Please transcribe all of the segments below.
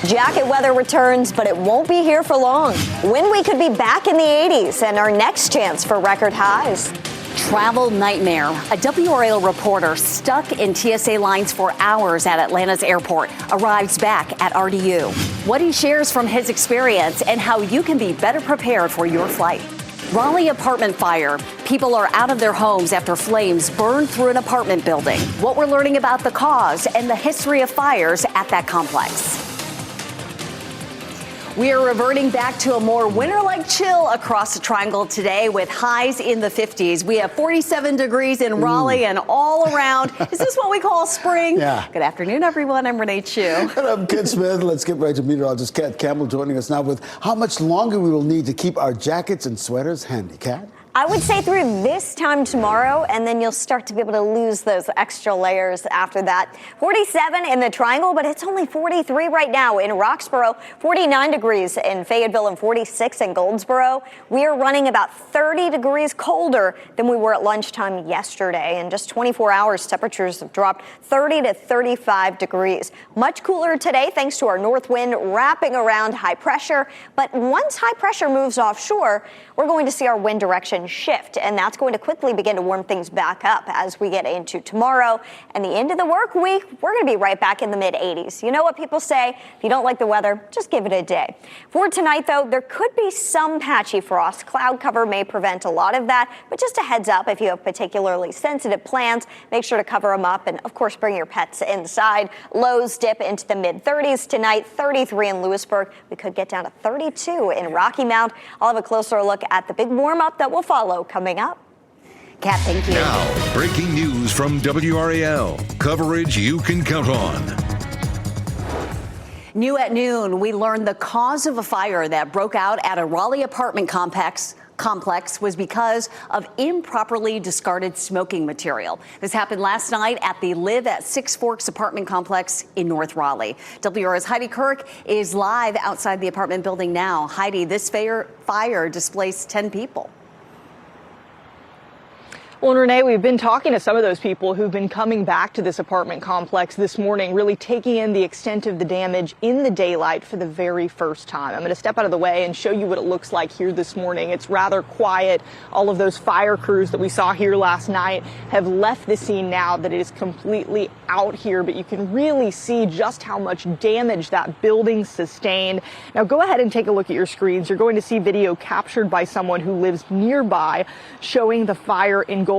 Jacket weather returns, but it won't be here for long. We could be back in the 80s and our next chance for record highs. Travel nightmare. A WRAL reporter stuck in TSA lines for hours at Atlanta's airport arrives back at RDU. What he shares from his experience and how you can be better prepared for your flight. Raleigh apartment fire. People are out of their homes after flames burned through an apartment building. What we're learning about the cause and the history of fires at that complex. We are reverting back to a more winter-like chill across the triangle today with highs in the 50s. We have 47 degrees in Raleigh and all around. Is this what we call spring? Yeah. Good afternoon, everyone. I'm Renee Chu. And I'm Ken Smith. Let's get right to meteorologist Kat Campbell joining us now with how much longer we will need to keep our jackets and sweaters handy. Kat? I would say through this time tomorrow, and then you'll start to be able to lose those extra layers after that. 47 in the triangle, but it's only 43 right now in Roxborough, 49 degrees in Fayetteville, and 46 in Goldsboro. We are running about 30 degrees colder than we were at lunchtime yesterday. In just 24 hours, temperatures have dropped 30 to 35 degrees. Much cooler today thanks to our north wind wrapping around high pressure. But once high pressure moves offshore, we're going to see our wind direction shift, and that's going to quickly begin to warm things back up as we get into tomorrow and the end of the work week. We're going to be right back in the mid 80s. You know what people say, if you don't like the weather, just give it a day. For tonight, though, there could be some patchy frost. Cloud cover may prevent a lot of that, but just a heads up, if you have particularly sensitive plants, make sure to cover them up and, of course, bring your pets inside. Lows dip into the mid 30s tonight, 33 in Lewisburg. We could get down to 32 in Rocky Mount. I'll have a closer look at the big warm up that will follow coming up. Kat, thank you. Now, breaking news from WRAL. Coverage you can count on. New at noon, we learned the cause of a fire that broke out at a Raleigh apartment complex was because of improperly discarded smoking material. This happened last night at the Live at Six Forks apartment complex in North Raleigh. WRAL's Heidi Kirk is live outside the apartment building now. Heidi, this fire displaced 10 people. Well, and Renee, we've been talking to some of those people who've been coming back to this apartment complex this morning, really taking in the extent of the damage in the daylight for the very first time. I'm going to step out of the way and show you what it looks like here this morning. It's rather quiet. All of those fire crews that we saw here last night have left the scene now that it is completely out here, but you can really see just how much damage that building sustained. Now go ahead and take a look at your screens. You're going to see video captured by someone who lives nearby showing the fire engulfing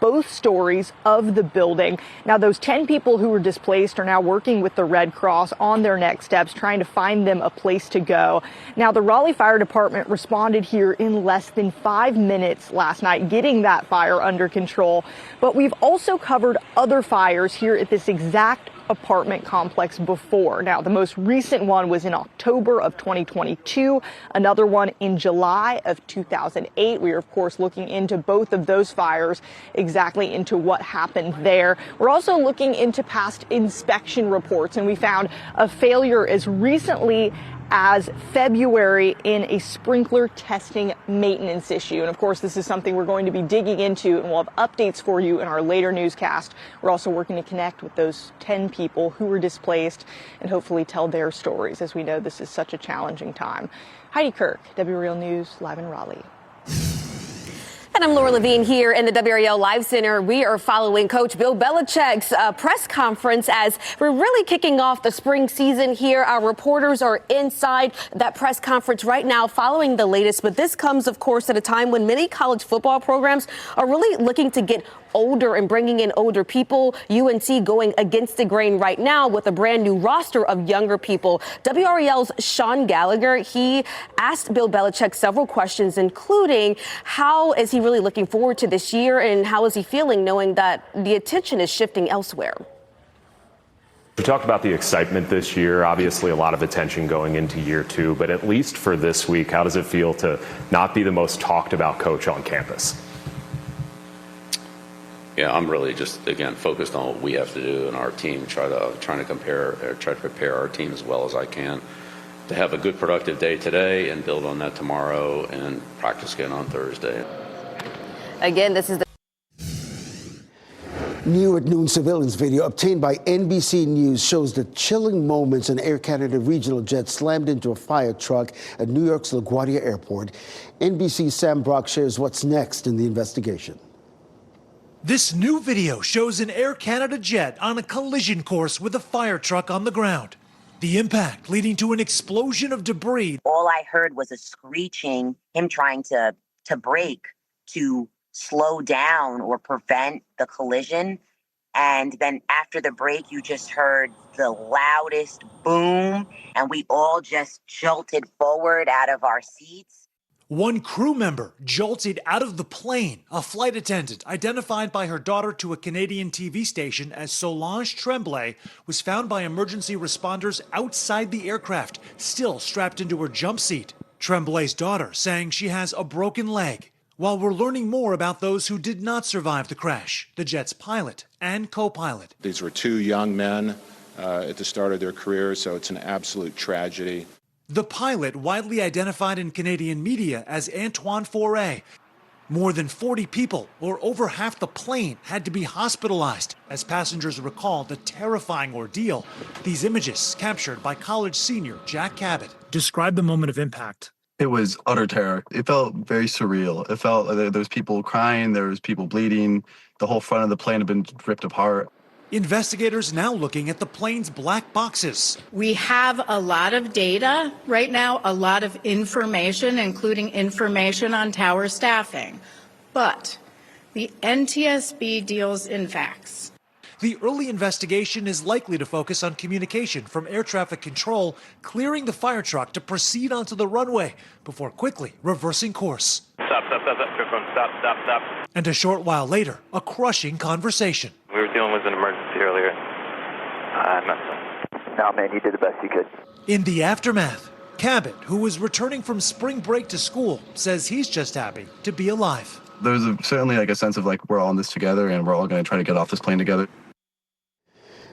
both stories of the building. Now, those 10 people who were displaced are now working with the Red Cross on their next steps, trying to find them a place to go. Now, the Raleigh Fire Department responded here in less than 5 minutes last night, getting that fire under control. But we've also covered other fires here at this exact apartment complex before. Now, the most recent one was in October of 2022, another one in July of 2008. We are, of course, looking into both of those fires, exactly into what happened there. We're also looking into past inspection reports, and we found a failure as recently as February in a sprinkler testing maintenance issue. And of course, this is something we're going to be digging into, and we'll have updates for you in our later newscast. We're also working to connect with those 10 people who were displaced and hopefully tell their stories, as we know this is such a challenging time. Heidi Kirk, WRAL News, live in Raleigh. And I'm Laura Levine here in the WRAL Live Center. We are following Coach Bill Belichick's press conference as we're really kicking off the spring season here. Our reporters are inside that press conference right now following the latest. But this comes, of course, at a time when many college football programs are really looking to get older and bringing in older people. UNC going against the grain right now with a brand new roster of younger people. WRAL's Sean Gallagher, he asked Bill Belichick several questions, including how is he really looking forward to this year and how is he feeling knowing that the attention is shifting elsewhere? We talked about the excitement this year, obviously a lot of attention going into year two, but at least for this week, how does it feel to not be the most talked about coach on campus? Yeah, I'm really just, again, focused on what we have to do and our team, try to prepare our team as well as I can to have a good productive day today and build on that tomorrow and practice again on Thursday. Again, this is the New at noon surveillance video obtained by NBC News shows the chilling moments an Air Canada regional jet slammed into a fire truck at New York's LaGuardia Airport. NBC's Sam Brock shares what's next in the investigation. This new video shows an Air Canada jet on a collision course with a fire truck on the ground. The impact leading to an explosion of debris. All I heard was a screeching, him trying to brake to slow down or prevent the collision. And then after the break, you just heard the loudest boom, and we all just jolted forward out of our seats. One crew member jolted out of the plane. A flight attendant, identified by her daughter to a Canadian TV station as Solange Tremblay, was found by emergency responders outside the aircraft, still strapped into her jump seat. Tremblay's daughter saying she has a broken leg. While we're learning more about those who did not survive the crash, the jet's pilot and co-pilot. These were two young men at the start of their careers, so it's an absolute tragedy. The pilot, widely identified in Canadian media as Antoine Foray. More than 40 people, or over half the plane, had to be hospitalized as passengers recall the terrifying ordeal. These images captured by college senior Jack Cabot. Describe the moment of impact. It was utter terror. It felt very surreal. It felt like there was people crying, there was people bleeding. The whole front of the plane had been ripped apart. Investigators now looking at the plane's black boxes. We have a lot of data right now, a lot of information, including information on tower staffing. But the NTSB deals in facts. The early investigation is likely to focus on communication from air traffic control, clearing the fire truck to proceed onto the runway before quickly reversing course. Stop. And a short while later, a crushing conversation. We were dealing with an emergency earlier. No, man, you did the best you could. In the aftermath, Cabot, who was returning from spring break to school, says he's just happy to be alive. There's certainly a sense of we're all in this together and we're all going to try to get off this plane together.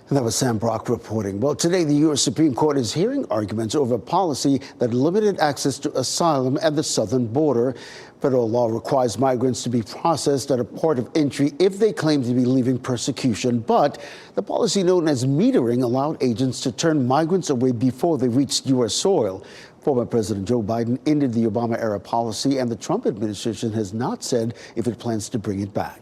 And that was Sam Brock reporting. Well, today the U.S. Supreme Court is hearing arguments over a policy that limited access to asylum at the southern border. Federal law requires migrants to be processed at a port of entry if they claim to be leaving persecution. But the policy known as metering allowed agents to turn migrants away before they reached U.S. soil. Former President Joe Biden ended the Obama-era policy, and the Trump administration has not said if it plans to bring it back.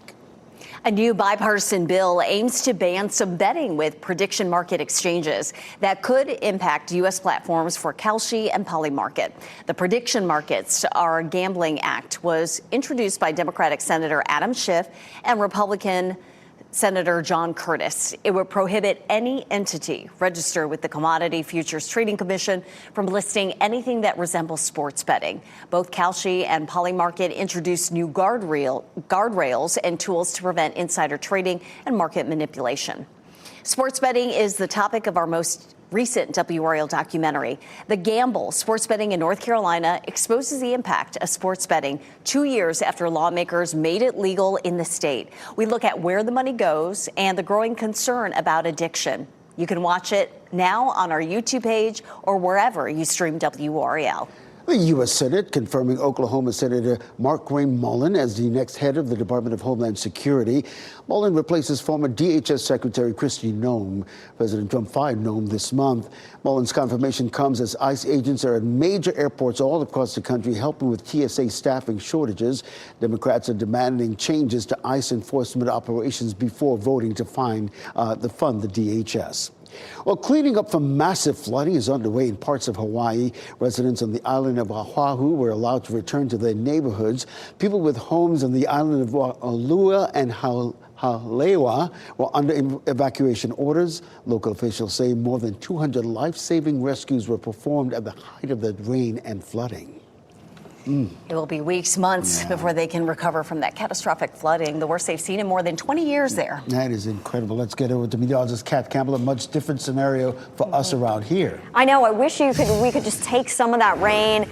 A new bipartisan bill aims to ban some betting with prediction market exchanges that could impact U.S. platforms for Kalshi and Polymarket. The Prediction Markets Our Gambling Act was introduced by Democratic Senator Adam Schiff and Republican Senator John Curtis. It would prohibit any entity registered with the Commodity Futures Trading Commission from listing anything that resembles sports betting. Both Kalshi and Polymarket introduced new guardrails and tools to prevent insider trading and market manipulation. Sports betting is the topic of our most recent WRAL documentary. The Gamble, sports betting in North Carolina, exposes the impact of sports betting 2 years after lawmakers made it legal in the state. We look at where the money goes and the growing concern about addiction. You can watch it now on our YouTube page or wherever you stream WRAL. The U.S. Senate confirming Oklahoma Senator Markwayne Mullin as the next head of the Department of Homeland Security. Mullin replaces former DHS Secretary Kristi Noem. President Trump fired Noem this month. Mullin's confirmation comes as ICE agents are at major airports all across the country helping with TSA staffing shortages. Democrats are demanding changes to ICE enforcement operations before voting to fund the DHS. Well, cleaning up from massive flooding is underway in parts of Hawaii. Residents on the island of Oahu were allowed to return to their neighborhoods. People with homes on the island of Waialua and Halewa were under evacuation orders. Local officials say more than 200 life-saving rescues were performed at the height of the rain and flooding. It will be weeks, months before they can recover from that catastrophic flooding, the worst they've seen in more than 20 years there. That is incredible. Let's get over to meteorologist Kat Campbell. A much different scenario for us around here. I know. I wish we could just take some of that rain,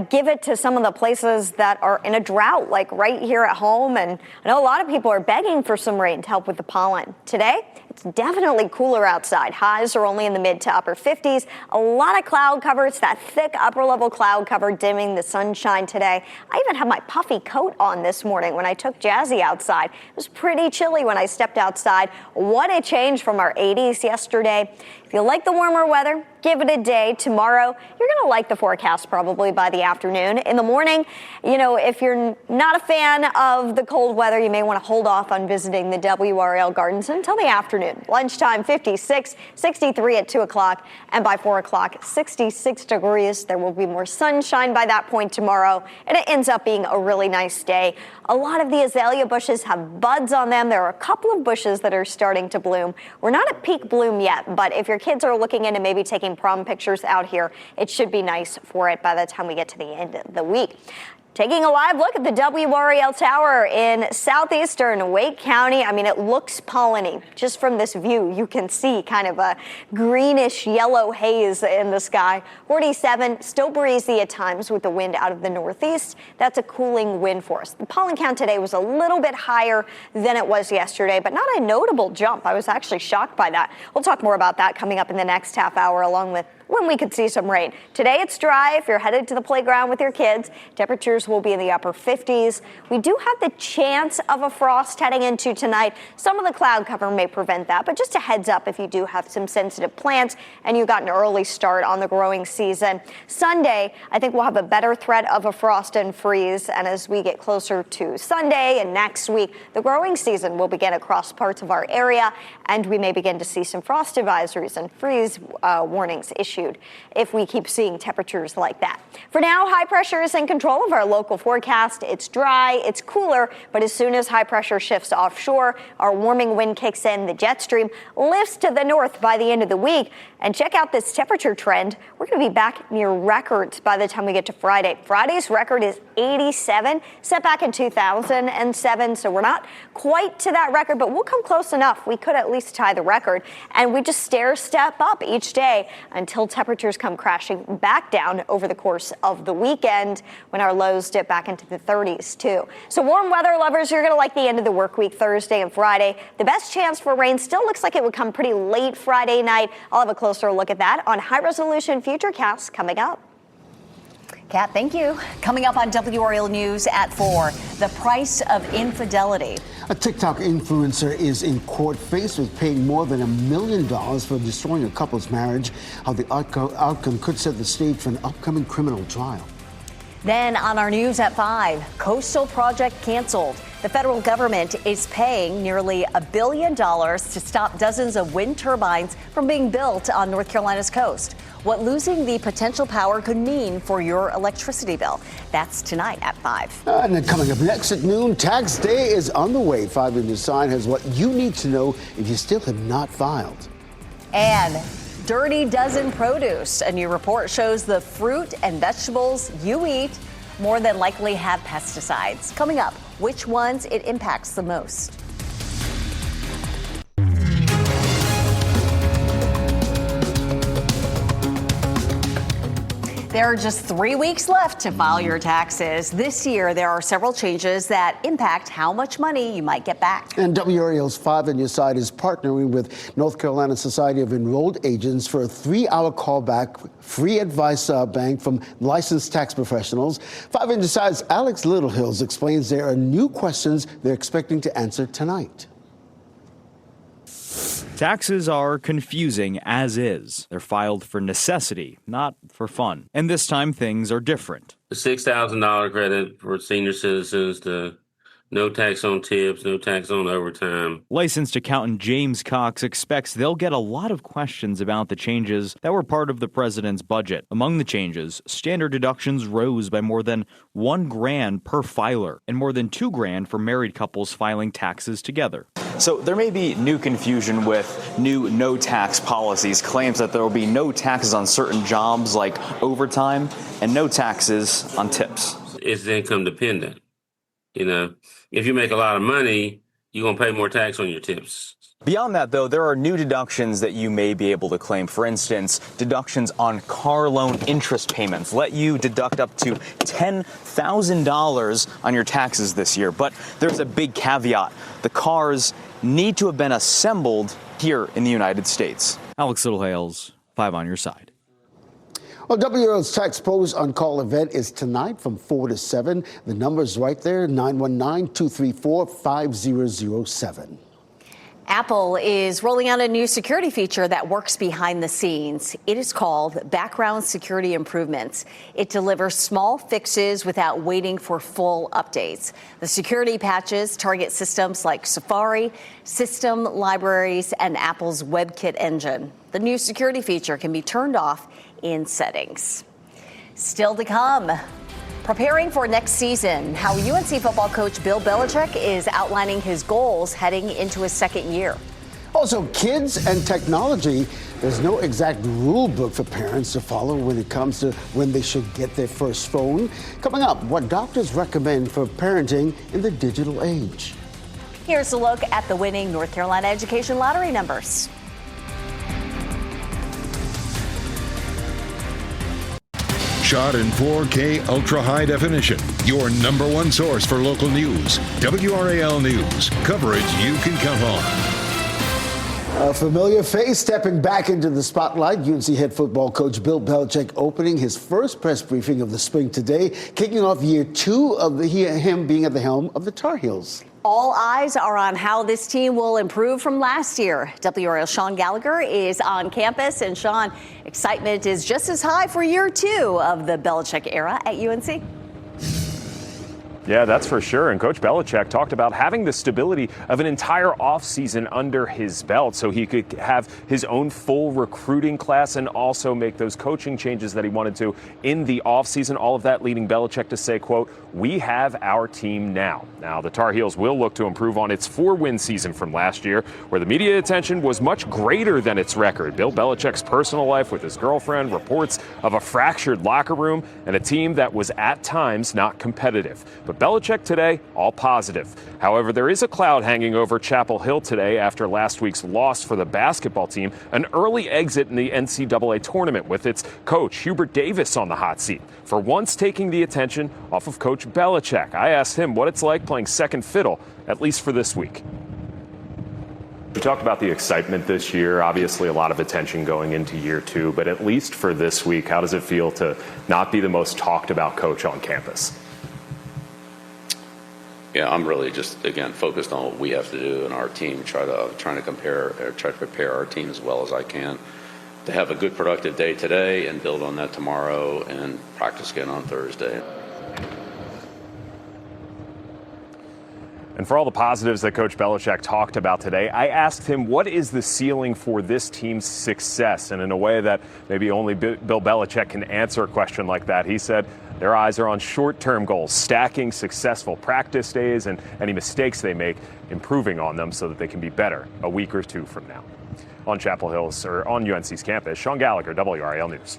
give it to some of the places that are in a drought, like right here at home. And I know a lot of people are begging for some rain to help with the pollen. Today, It's definitely cooler outside. Highs are only in the mid to upper 50s. A lot of cloud cover. It's that thick upper level cloud cover dimming the sunshine today. I even had my puffy coat on this morning when I took Jazzy outside. It was pretty chilly when I stepped outside. What a change from our 80s yesterday. If you like the warmer weather, give it a day. Tomorrow, you're going to like the forecast probably by the afternoon. In the morning, if you're not a fan of the cold weather, you may want to hold off on visiting the WRAL gardens until the afternoon. Lunchtime, 56, 63 at 2 o'clock, and by 4 o'clock, 66 degrees. There will be more sunshine by that point tomorrow, and it ends up being a really nice day. A lot of the azalea bushes have buds on them. There are a couple of bushes that are starting to bloom. We're not at peak bloom yet, but if your kids are looking into maybe taking prom pictures out here, it should be nice for it by the time we get to the end of the week. Taking a live look at the WRAL Tower in southeastern Wake County. I mean, it looks polleny. Just from this view, you can see kind of a greenish yellow haze in the sky. 47, still breezy at times with the wind out of the northeast. That's a cooling wind force. The pollen count today was a little bit higher than it was yesterday, but not a notable jump. I was actually shocked by that. We'll talk more about that coming up in the next half hour, along with when we could see some rain. Today it's dry if you're headed to the playground with your kids. Temperatures will be in the upper 50s. We do have the chance of a frost heading into tonight. Some of the cloud cover may prevent that, but just a heads up if you do have some sensitive plants and you got an early start on the growing season. Sunday, I think we'll have a better threat of a frost and freeze. And as we get closer to Sunday and next week, the growing season will begin across parts of our area, and we may begin to see some frost advisories and freeze warnings issued if we keep seeing temperatures like that. For now, high pressure is in control of our local forecast. It's dry, it's cooler, but as soon as high pressure shifts offshore, our warming wind kicks in, the jet stream lifts to the north by the end of the week. And check out this temperature trend. We're going to be back near records by the time we get to Friday. Friday's record is 87, set back in 2007, so we're not quite to that record, but we'll come close enough. We could at least tie the record, and we just step up each day until temperatures come crashing back down over the course of the weekend when our lows dip back into the 30s too. So warm weather lovers, you're going to like the end of the work week, Thursday and Friday. The best chance for rain still looks like it would come pretty late Friday night. I'll have a closer look at that on High Resolution Futurecast coming up. Kat, thank you. Coming up on WRAL News at 4, the price of infidelity. A TikTok influencer is in court faced with paying more than $1 million for destroying a couple's marriage. How the outcome could set the stage for an upcoming criminal trial. Then on our news at 5, coastal project canceled. The federal government is paying nearly $1 billion to stop dozens of wind turbines from being built on North Carolina's coast. What losing the potential power could mean for your electricity bill. That's tonight at 5. And then coming up next at noon, tax day is on the way. 5 in the Sign has what you need to know if you still have not filed. And Dirty Dozen produce. A new report shows the fruit and vegetables you eat more than likely have pesticides. Coming up, which ones it impacts the most. There are just 3 weeks left to file your taxes. This year, there are several changes that impact how much money you might get back. And WRAL's 5 on Your Side is partnering with North Carolina Society of Enrolled Agents for a 3-hour callback, free advice bank from licensed tax professionals. 5 on Your Side's Alex Littlehills explains there are new questions they're expecting to answer tonight. Taxes are confusing as is. They're filed for necessity, not for fun. And this time things are different. The $6,000 credit for senior citizens, the no tax on tips, no tax on overtime. Licensed accountant James Cox expects they'll get a lot of questions about the changes that were part of the president's budget. Among the changes, standard deductions rose by more than $1,000 per filer and more than $2,000 for married couples filing taxes together. So there may be new confusion with new no-tax policies, claims that there will be no taxes on certain jobs like overtime and no taxes on tips. It's income dependent. You know, if you make a lot of money, you're going to pay more tax on your tips. Beyond that, though, there are new deductions that you may be able to claim. For instance, deductions on car loan interest payments let you deduct up to $10,000 on your taxes this year. But there's a big caveat. The cars need to have been assembled here in the United States. Alex Littlehales, 5 on your side. Well, WRAL's Tax Pros on Call event is tonight from 4 to 7. The number's right there, 919-234-5007. Apple is rolling out a new security feature that works behind the scenes. It is called Background Security Improvements. It delivers small fixes without waiting for full updates. The security patches target systems like Safari, system libraries, and Apple's WebKit engine. The new security feature can be turned off in settings. Still to come. Preparing for next season, how UNC football coach Bill Belichick is outlining his goals heading into his second year. Also, kids and technology. There's no exact rule book for parents to follow when it comes to when they should get their first phone. Coming up, what doctors recommend for parenting in the digital age. Here's a look at the winning North Carolina Education Lottery numbers. Shot in 4K ultra high definition. Your number one source for local news. WRAL News. Coverage you can count on. A familiar face stepping back into the spotlight. UNC head football coach Bill Belichick opening his first press briefing of the spring today, kicking off year 2 of him being at the helm of the Tar Heels. All eyes are on how this team will improve from last year. WRAL's Sean Gallagher is on campus. And Sean, excitement is just as high for year 2 of the Belichick era at UNC. Yeah, that's for sure. And Coach Belichick talked about having the stability of an entire offseason under his belt so he could have his own full recruiting class and also make those coaching changes that he wanted to in the offseason. All of that leading Belichick to say, quote, "We have our team now." Now, the Tar Heels will look to improve on its 4-win season from last year, where the media attention was much greater than its record. Bill Belichick's personal life with his girlfriend, reports of a fractured locker room, and a team that was at times not competitive. But Belichick today, all positive. However, there is a cloud hanging over Chapel Hill today after last week's loss for the basketball team, an early exit in the NCAA tournament with its coach Hubert Davis on the hot seat, for once taking the attention off of Coach Belichick. I asked him what it's like playing second fiddle, at least for this week. We talked about the excitement this year, obviously a lot of attention going into year 2, but at least for this week, how does it feel to not be the most talked about coach on campus? Yeah, I'm really just, again, focused on what we have to do and our team, trying to prepare our team as well as I can to have a good, productive day today and build on that tomorrow and practice again on Thursday. And for all the positives that Coach Belichick talked about today, I asked him what is the ceiling for this team's success? And in a way that maybe only Bill Belichick can answer a question like that, he said their eyes are on short-term goals, stacking successful practice days and any mistakes they make, improving on them so that they can be better a week or 2 from now. On Chapel Hill's or on UNC's campus, Sean Gallagher, WRAL News.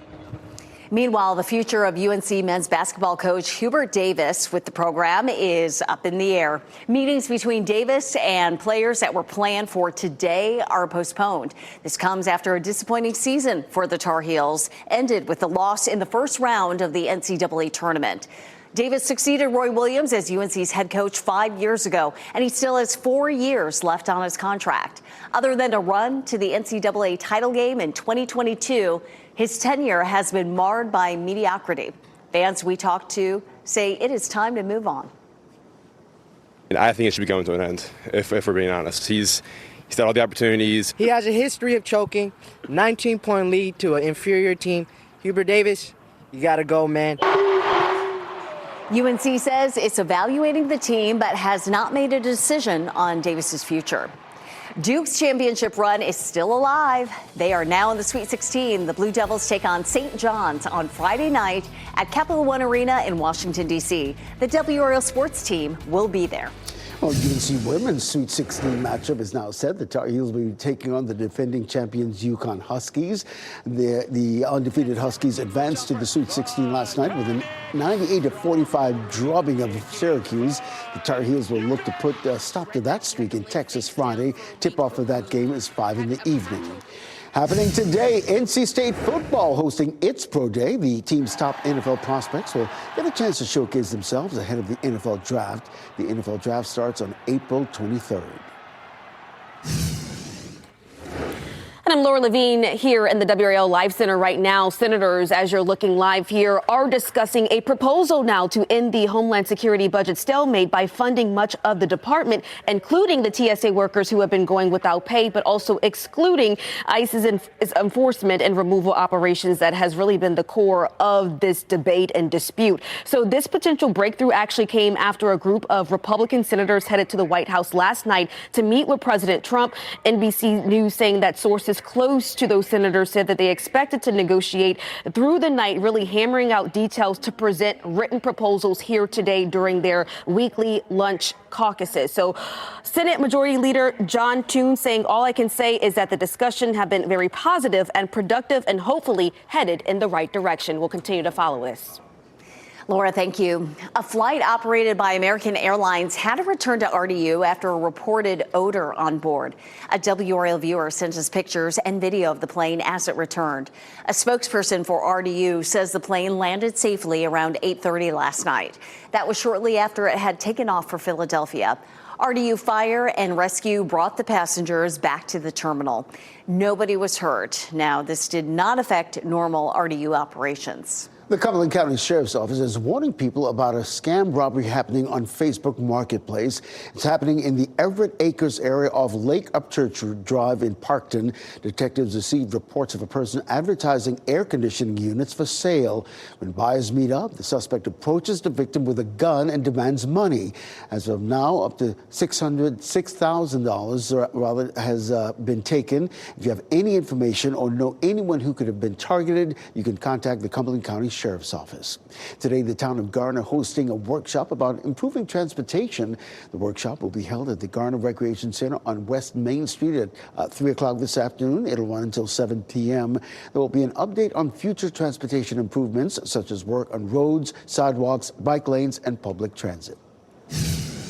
Meanwhile, the future of UNC men's basketball coach Hubert Davis with the program is up in the air. Meetings between Davis and players that were planned for today are postponed. This comes after a disappointing season for the Tar Heels, ended with a loss in the first round of the NCAA tournament. Davis succeeded Roy Williams as UNC's head coach 5 years ago, and he still has 4 years left on his contract. Other than a run to the NCAA title game in 2022, his tenure has been marred by mediocrity. Fans we talked to say it is time to move on. I think it should be going to an end, if we're being honest. He's had all the opportunities. He has a history of choking, 19-point lead to an inferior team. Hubert Davis, you got to go, man. UNC says it's evaluating the team but has not made a decision on Davis's future. Duke's championship run is still alive. They are now in the Sweet 16. The Blue Devils take on St. John's on Friday night at Capital One Arena in Washington, D.C. The WRAL sports team will be there. Well, UNC women's Sweet 16 matchup is now set. The Tar Heels will be taking on the defending champions UConn Huskies. The undefeated Huskies advanced to the Sweet 16 last night with a 98-45 drubbing of Syracuse. The Tar Heels will look to put a stop to that streak in Texas Friday. Tip-off of that game is 5 in the evening. Happening today, NC State football hosting its Pro Day. The team's top NFL prospects will get a chance to showcase themselves ahead of the NFL Draft. The NFL Draft starts on April 23rd. And I'm Laura Levine here in the WRAL Live Center right now. Senators, as you're looking live here, are discussing a proposal now to end the Homeland Security budget stalemate by funding much of the department, including the TSA workers who have been going without pay, but also excluding ICE's enforcement and removal operations that has really been the core of this debate and dispute. So this potential breakthrough actually came after a group of Republican senators headed to the White House last night to meet with President Trump. NBC News saying that sources close to those senators said that they expected to negotiate through the night, really hammering out details to present written proposals here today during their weekly lunch caucuses. So Senate Majority Leader John Toon saying, all I can say is that the discussion have been very positive and productive and hopefully headed in the right direction. We'll continue to follow this. Laura, thank you. A flight operated by American Airlines had to return to RDU after a reported odor on board. A WRAL viewer sent us pictures and video of the plane as it returned. A spokesperson for RDU says the plane landed safely around 8:30 last night. That was shortly after it had taken off for Philadelphia. RDU Fire and Rescue brought the passengers back to the terminal. Nobody was hurt. Now, this did not affect normal RDU operations. The Cumberland County Sheriff's Office is warning people about a scam robbery happening on Facebook Marketplace. It's happening in the Everett Acres area of Lake Upchurch Drive in Parkton. Detectives received reports of a person advertising air conditioning units for sale. When buyers meet up, the suspect approaches the victim with a gun and demands money. As of now, up to $6,000 has been taken. If you have any information or know anyone who could have been targeted, you can contact the Cumberland County Sheriff's Office. Today, the town of Garner hosting a workshop about improving transportation. The workshop will be held at the Garner Recreation Center on West Main Street at 3 o'clock this afternoon. It'll run until 7 p.m. There will be an update on future transportation improvements, such as work on roads, sidewalks, bike lanes, and public transit.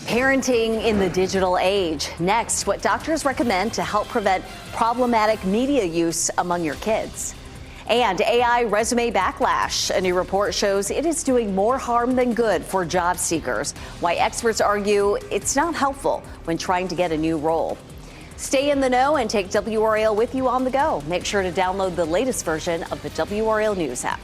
Parenting in the digital age. Next, what doctors recommend to help prevent problematic media use among your kids. And AI resume backlash. A new report shows it is doing more harm than good for job seekers. Why experts argue it's not helpful when trying to get a new role. Stay in the know and take WRAL with you on the go. Make sure to download the latest version of the WRAL News app.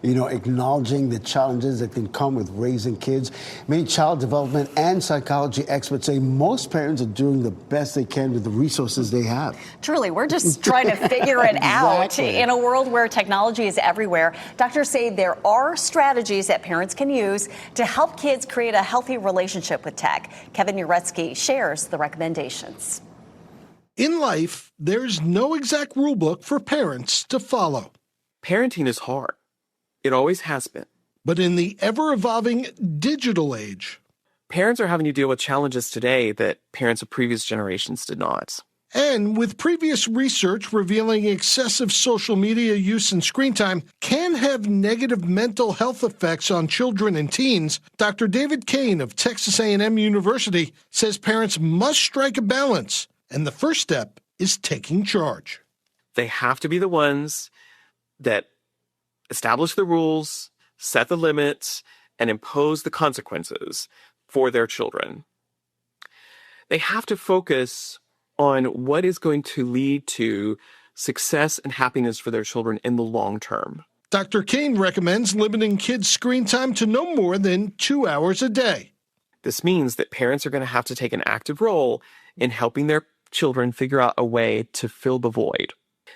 You know, acknowledging the challenges that can come with raising kids. Many child development and psychology experts say most parents are doing the best they can with the resources they have. Truly, we're just trying to figure it out in a world where technology is everywhere. Doctors say there are strategies that parents can use to help kids create a healthy relationship with tech. Kevin Uretsky shares the recommendations. In life, there's no exact rule book for parents to follow. Parenting is hard. It always has been. But in the ever-evolving digital age, parents are having to deal with challenges today that parents of previous generations did not. And with previous research revealing excessive social media use and screen time can have negative mental health effects on children and teens, Dr. David Kane of Texas A&M University says parents must strike a balance, and the first step is taking charge. They have to be the ones that establish the rules, set the limits, and impose the consequences for their children. They have to focus on what is going to lead to success and happiness for their children in the long term. Dr. Kane recommends limiting kids' screen time to no more than 2 hours a day. This means that parents are going to have to take an active role in helping their children figure out a way to fill the void.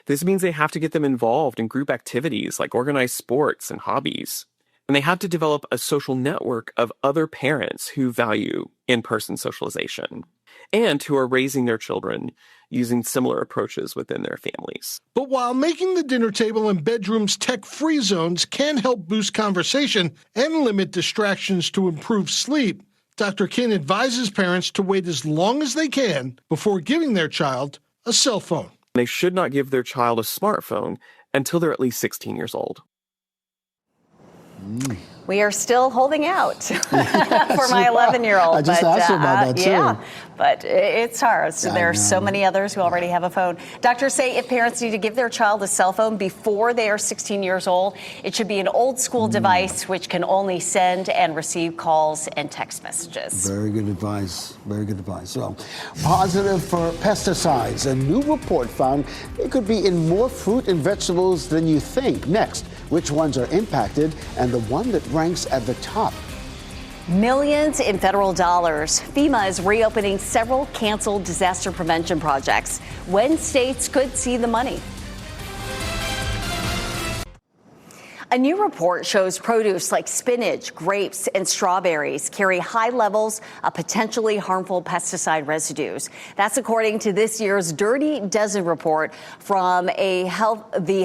This means they have to get them involved in group activities like organized sports and hobbies. And they have to develop a social network of other parents who value in-person socialization and who are raising their children using similar approaches within their families. But while making the dinner table and bedrooms tech-free zones can help boost conversation and limit distractions to improve sleep, Dr. King advises parents to wait as long as they can before giving their child a cell phone. They should not give their child a smartphone until they're at least 16 years old. We are still holding out for my 11-year-old. I just asked her about that, too. Yeah, but it's hard. So there are so many others who already have a phone. Doctors say if parents need to give their child a cell phone before they are 16 years old, it should be an old-school device which can only send and receive calls and text messages. Very good advice. Very good advice. Well, positive for pesticides. A new report found it could be in more fruit and vegetables than you think. Next, which ones are impacted and the one that ranks at the top. Millions in federal dollars. FEMA is reopening several canceled disaster prevention projects. When states could see the money. A new report shows produce like spinach, grapes, and strawberries carry high levels of potentially harmful pesticide residues. That's according to this year's Dirty Dozen report from the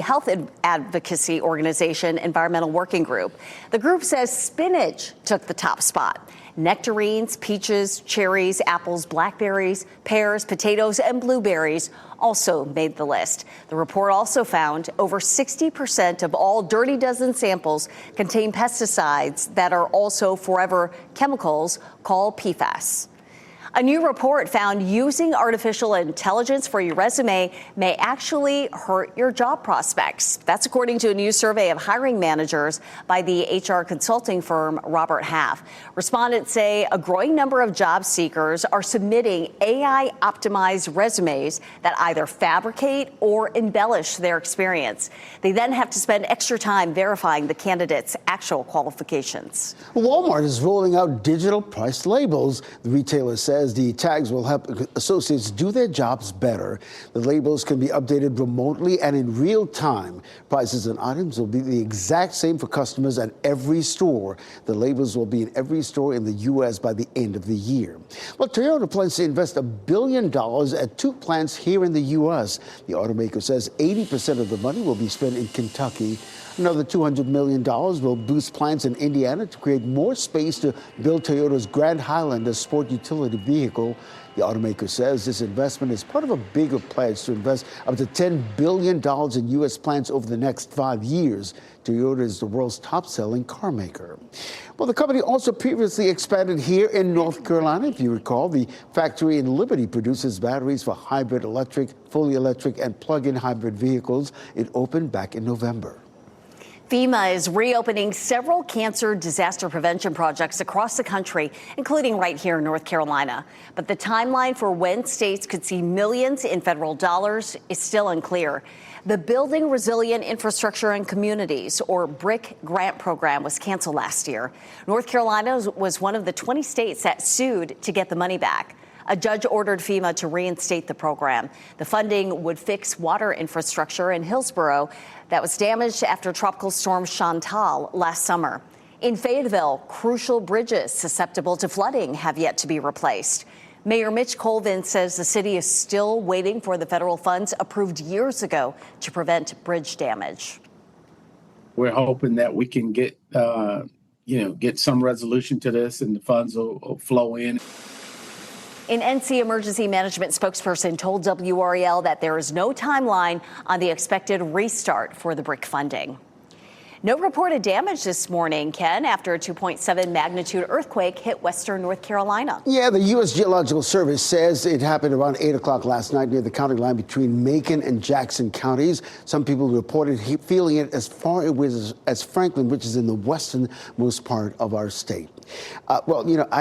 health advocacy organization Environmental Working Group. The group says spinach took the top spot. Nectarines, peaches, cherries, apples, blackberries, pears, potatoes, and blueberries also made the list. The report also found over 60% of all Dirty Dozen samples contain pesticides that are also forever chemicals called PFAS. A new report found using artificial intelligence for your resume may actually hurt your job prospects. That's according to a new survey of hiring managers by the HR consulting firm Robert Half. Respondents say a growing number of job seekers are submitting AI-optimized resumes that either fabricate or embellish their experience. They then have to spend extra time verifying the candidate's actual qualifications. Walmart is rolling out digital price labels. The retailer says the tags will help associates do their jobs better. The labels can be updated remotely and in real time. Prices and items will be the exact same for customers at every store. The labels will be in every store in the U.S. by the end of the year. Well, Toyota plans to invest $1 billion at 2 plants here in the U.S. The automaker says 80% of the money will be spent in Kentucky. Another $200 million will boost plants in Indiana to create more space to build Toyota's Grand Highlander sport utility vehicle. The automaker says this investment is part of a bigger pledge to invest up to $10 billion in U.S. plants over the next 5 years. Toyota is the world's top-selling car maker. Well, the company also previously expanded here in North Carolina. If you recall, the factory in Liberty produces batteries for hybrid electric, fully electric, and plug-in hybrid vehicles. It opened back in November. FEMA is reopening several cancer disaster prevention projects across the country, including right here in North Carolina. But the timeline for when states could see millions in federal dollars is still unclear. The Building Resilient Infrastructure and Communities, or BRIC grant program, was canceled last year. North Carolina was one of the 20 states that sued to get the money back. A judge ordered FEMA to reinstate the program. The funding would fix water infrastructure in Hillsborough that was damaged after Tropical Storm Chantal last summer. In Fayetteville, crucial bridges susceptible to flooding have yet to be replaced. Mayor Mitch Colvin says the city is still waiting for the federal funds approved years ago to prevent bridge damage. We're hoping that we can get some resolution to this and the funds will flow in. An NC Emergency Management spokesperson told WRAL that there is no timeline on the expected restart for the BRIC funding. No reported damage this morning, Ken, after a 2.7 magnitude earthquake hit western North Carolina. Yeah, the U.S. Geological Service says it happened around 8 o'clock last night near the county line between Macon and Jackson counties. Some people reported feeling it as far away as Franklin, which is in the westernmost part of our state. I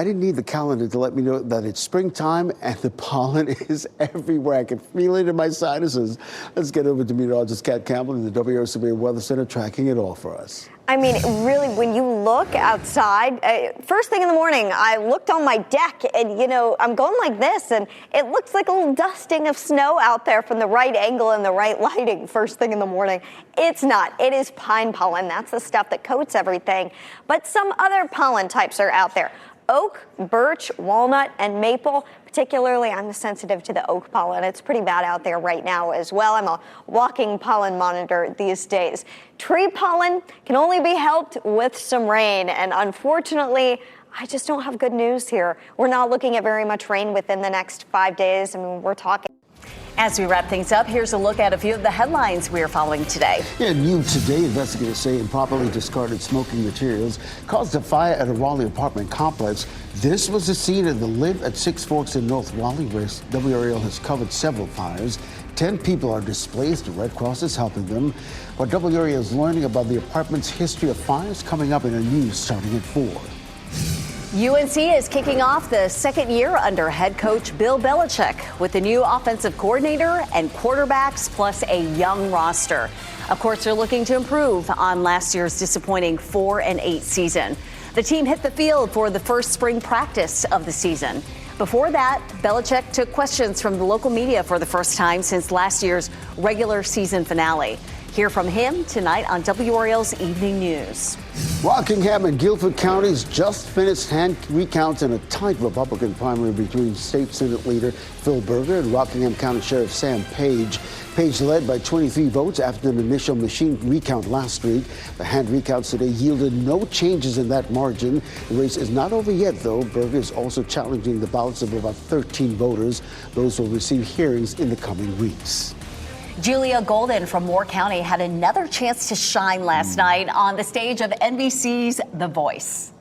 didn't need the calendar to let me know that it's springtime and the pollen is everywhere. I can feel it in my sinuses. Let's get over to meteorologist Kat Campbell in the WRAL Severe Weather Center tracking it all for us. I mean, really, when you look outside, first thing in the morning, I looked on my deck and, I'm going like this and it looks like a little dusting of snow out there from the right angle and the right lighting first thing in the morning. It's not. It is pine pollen. That's the stuff that coats everything. But some other pollen types are out there. Oak, birch, walnut, and maple. Particularly, I'm sensitive to the oak pollen. It's pretty bad out there right now as well. I'm a walking pollen monitor these days. Tree pollen can only be helped with some rain. And unfortunately, I just don't have good news here. We're not looking at very much rain within the next 5 days. I mean, we're talking As we wrap things up, here's a look at a few of the headlines we are following today. Yeah, new today, investigators say improperly discarded smoking materials caused a fire at a Raleigh apartment complex. This was the scene of the Live at Six Forks in North Raleigh, where WRAL has covered several fires. 10 people are displaced. The Red Cross is helping them. But WRAL is learning about the apartment's history of fires coming up in a news starting at 4. UNC is kicking off the second year under head coach Bill Belichick with a new offensive coordinator and quarterbacks plus a young roster. Of course, they're looking to improve on last year's disappointing 4-8 season. The team hit the field for the first spring practice of the season. Before that, Belichick took questions from the local media for the first time since last year's regular season finale. Hear from him tonight on WRAL's Evening News. Rockingham and Guilford counties just finished hand recounts in a tight Republican primary between State Senate Leader Phil Berger and Rockingham County Sheriff Sam Page. Page led by 23 votes after an initial machine recount last week. The hand recounts today yielded no changes in that margin. The race is not over yet, though. Berger is also challenging the ballots of about 13 voters. Those will receive hearings in the coming weeks. Julia Golden from Moore County had another chance to shine last night on the stage of NBC's The Voice.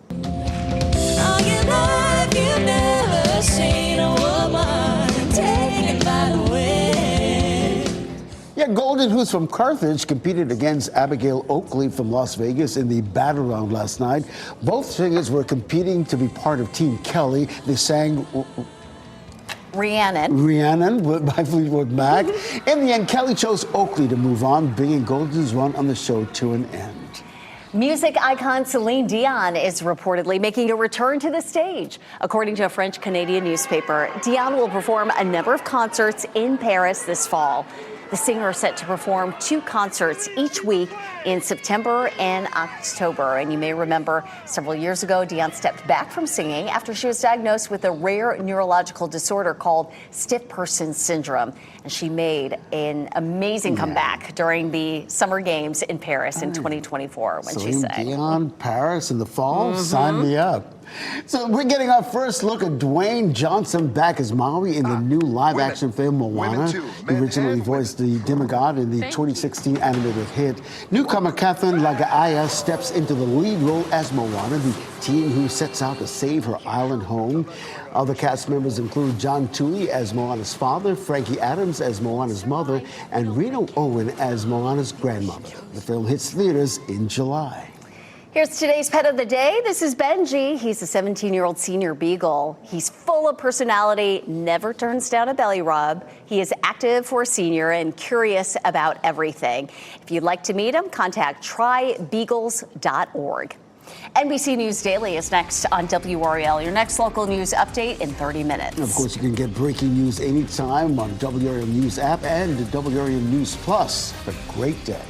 Yeah, Golden, who's from Carthage, competed against Abigail Oakley from Las Vegas in the battle round last night. Both singers were competing to be part of Team Kelly. They sang Rhiannon by Fleetwood Mac. In the end, Kelly chose Oakley to move on, bringing Golden's run on the show to an end. Music icon Celine Dion is reportedly making a return to the stage. According to a French-Canadian newspaper, Dion will perform a number of concerts in Paris this fall. The singer is set to perform 2 concerts each week in September and October. And you may remember several years ago, Dion stepped back from singing after she was diagnosed with a rare neurological disorder called stiff person syndrome. And she made an amazing comeback during the Summer Games in Paris in 2024 when she sang. Dion, Paris in the fall? Sign me up. So we're getting our first look at Dwayne Johnson back as Maui in the new live-action film Moana. He originally voiced the demigod in the 2016 animated hit. Newcomer Catherine Lagaia steps into the lead role as Moana, the teen who sets out to save her island home. Other cast members include John Tooley as Moana's father, Frankie Adams as Moana's mother, and Reno Owen as Moana's grandmother. The film hits theaters in July. Here's today's pet of the day. This is Benji. He's a 17-year-old senior beagle. He's full of personality, never turns down a belly rub. He is active for a senior and curious about everything. If you'd like to meet him, contact trybeagles.org. NBC News Daily is next on WRAL. Your next local news update in 30 minutes. Of course, you can get breaking news anytime on WRAL News app and WRAL News Plus. Have a great day.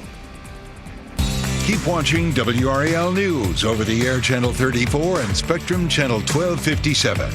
Keep watching WRAL News over the air Channel 34 and Spectrum Channel 1257.